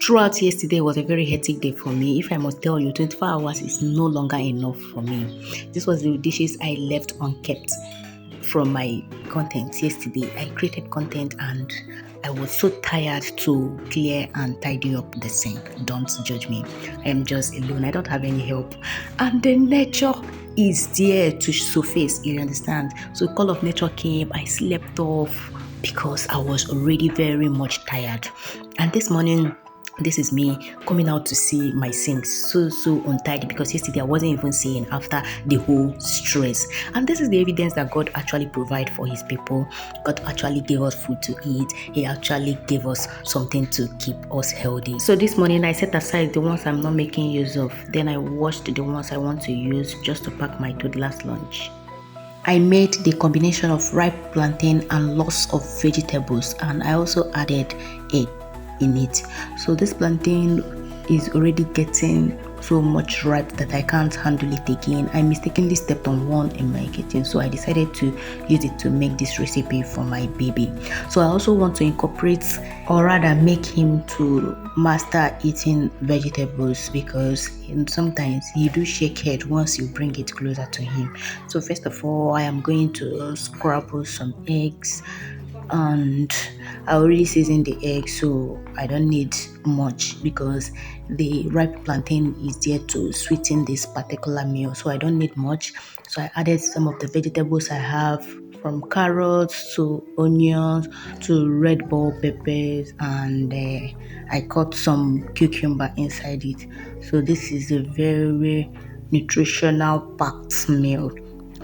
Throughout yesterday was a very hectic day for me. If I must tell you, 24 hours is no longer enough for me. This was the dishes I left unkept from my content yesterday. I created content and I was so tired to clear and tidy up the sink. Don't judge me. I am just alone. I don't have any help. And the nature is there to surface, you understand? So call of nature came, I slept off because I was already very much tired. And this morning, this is me coming out to see my sink so untidy because yesterday I wasn't even seeing after the whole stress. And this is the evidence that God actually provide for his people. God actually gave us food to eat. He actually gave us something to keep us healthy. So this morning I set aside the ones I'm not making use of. Then I washed the ones I want to use just to pack my toddler's lunch. I made the combination of ripe plantain and lots of vegetables, and I also added egg in it. So this plantain is already getting so much ripe that I can't handle it again. I mistakenly stepped on one in my kitchen, so I decided to use it to make this recipe for my baby. So I also want to incorporate, or rather make him to master eating vegetables, because sometimes he do shake head once you bring it closer to him. So first of all, I am going to scramble some eggs, and I already seasoned the egg, so I don't need much because the ripe plantain is there to sweeten this particular meal, so I don't need much. So I added some of the vegetables I have, from carrots to onions to red bell peppers, and I cut some cucumber inside it. So this is a very nutritional packed meal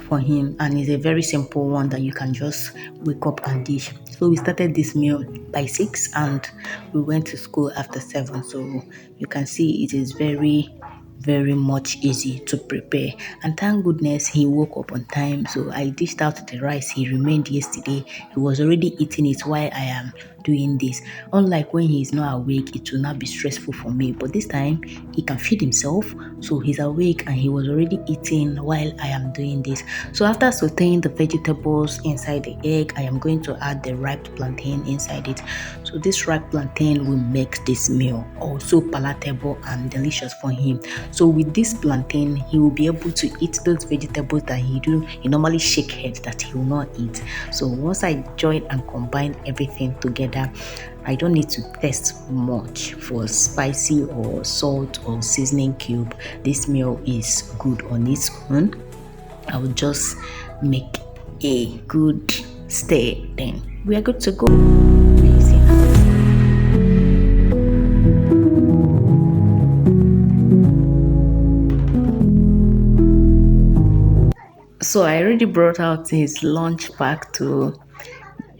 for him, and it's a very simple one that you can just wake up and dish. So we started this meal by 6 and we went to school after 7. So you can see it is very much easy to prepare, and thank goodness he woke up on time. So I dished out the rice he remained yesterday. He was already eating it while I am doing this. Unlike when he is not awake, it will not be stressful for me, but this time he can feed himself, so he's awake and he was already eating while I am doing this. So after sauteing the vegetables inside the egg, I am going to add the ripe plantain inside it. So this ripe plantain will make this meal also palatable and delicious for him. So with this plantain, he will be able to eat those vegetables that he normally shake head that he will not eat. So once I join and combine everything together, I don't need to test much for spicy or salt or seasoning cube. This meal is good on its own. I will just make a good stir, then we are good to go. So I already brought out his lunch pack to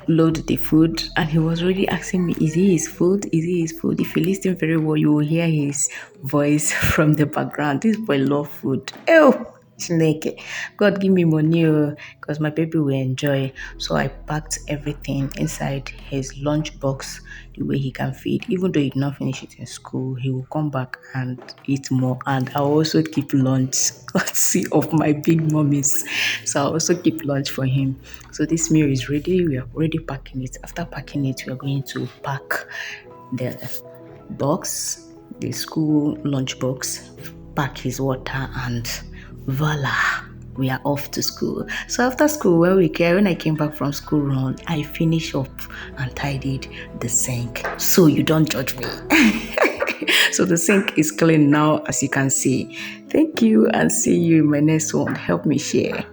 load the food, and he was already asking me, is he his food? Is he his food? If you listen very well, you will hear his voice from the background. This boy love food. Oh, Chineke. God give me money because my baby will enjoy. So I packed everything inside his lunch box the way he can feed. Even though he did not finish it in school, he will come back and eat more. And I'll also keep lunch courtesy of my big mummies. So I'll also keep lunch for him. So this meal is ready. We are already packing it. After packing it, we are going to pack the box, the school lunch box, pack his water, and voila, we are off to school. So after school, when I came back from school run, I finished up and tidied the sink. So you don't judge me. So the sink is clean now, as you can see. Thank you, and see you in my next one. Help me share.